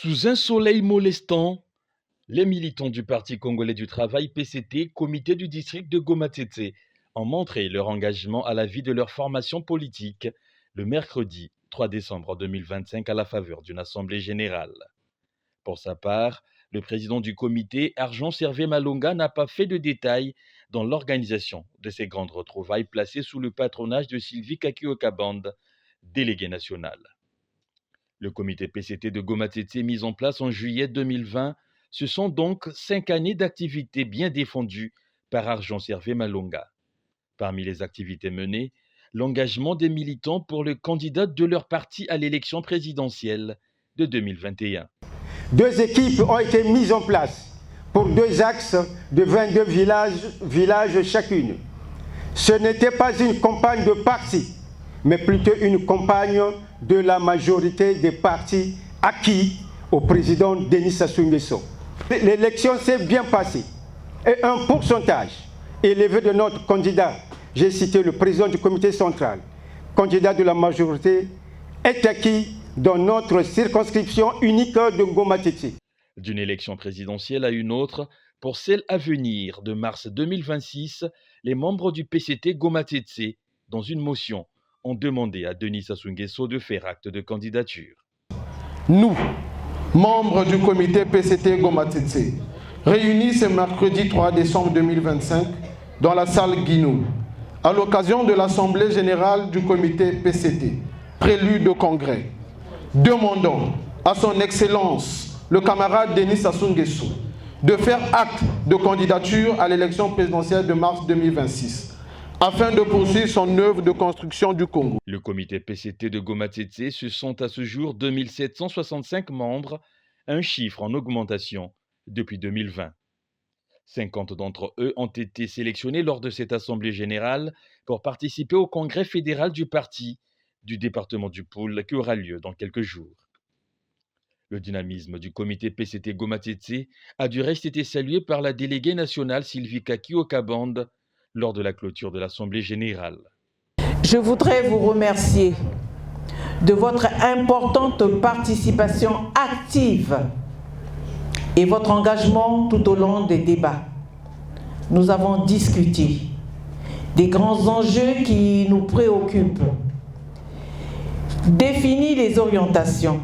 Sous un soleil molestant, les militants du Parti congolais du travail PCT, comité du district de Goma-Tété, ont montré leur engagement à la vie de leur formation politique le mercredi 3 décembre 2025 à la faveur d'une assemblée générale. Pour sa part, le président du comité, Argent Servé Malonga, n'a pas fait de détails dans l'organisation de ces grandes retrouvailles placées sous le patronage de Sylvie Kakio-Kabande, déléguée nationale. Le comité PCT de Goma-Tété, mis en place en juillet 2020, ce sont donc 5 années d'activités bien défendues par Argent Servé Malonga. Parmi les activités menées, l'engagement des militants pour le candidat de leur parti à l'élection présidentielle de 2021. 2 équipes ont été mises en place pour 2 axes de 22 villages chacune. Ce n'était pas une campagne de parti, mais plutôt une campagne de la majorité des partis acquis au président Denis Sassou Nguesso. L'élection s'est bien passée et un pourcentage élevé de notre candidat, j'ai cité le président du comité central, candidat de la majorité, est acquis dans notre circonscription unique de Goma-Tété. D'une élection présidentielle à une autre, pour celle à venir de mars 2026, les membres du PCT Goma-Tété, dans une motion, ont demandé à Denis Sassou Nguesso de faire acte de candidature. Nous, membres du comité PCT Goma-Tété, réunis ce mercredi 3 décembre 2025 dans la salle Guinou, à l'occasion de l'Assemblée générale du comité PCT, prélude au congrès, demandons à son Excellence, le camarade Denis Sassou Nguesso, de faire acte de candidature à l'élection présidentielle de mars 2026, afin de poursuivre son œuvre de construction du Congo. Le comité PCT de Goma-Tété, ce sont à ce jour 2765 membres, un chiffre en augmentation depuis 2020. 50 d'entre eux ont été sélectionnés lors de cette assemblée générale pour participer au congrès fédéral du parti du département du Poul qui aura lieu dans quelques jours. Le dynamisme du comité PCT Goma-Tété a du reste été salué par la déléguée nationale Sylvie Kakio-Kabande lors de la clôture de l'Assemblée générale. Je voudrais vous remercier de votre importante participation active et votre engagement tout au long des débats. Nous avons discuté des grands enjeux qui nous préoccupent, défini les orientations.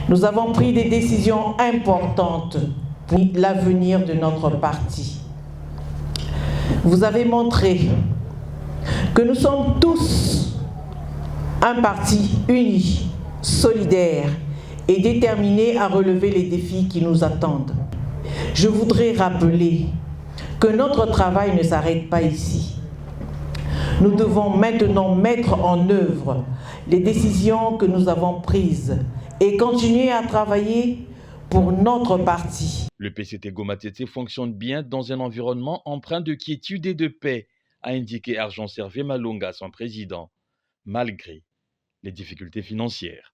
Nous avons pris des décisions importantes pour l'avenir de notre parti. Vous avez montré que nous sommes tous un parti uni, solidaire et déterminé à relever les défis qui nous attendent. Je voudrais rappeler que notre travail ne s'arrête pas ici. Nous devons maintenant mettre en œuvre les décisions que nous avons prises et continuer à travailler pour notre parti. Le PCT Goma-Tété fonctionne bien dans un environnement empreint de quiétude et de paix, a indiqué Argent Servé Malonga, son président, malgré les difficultés financières.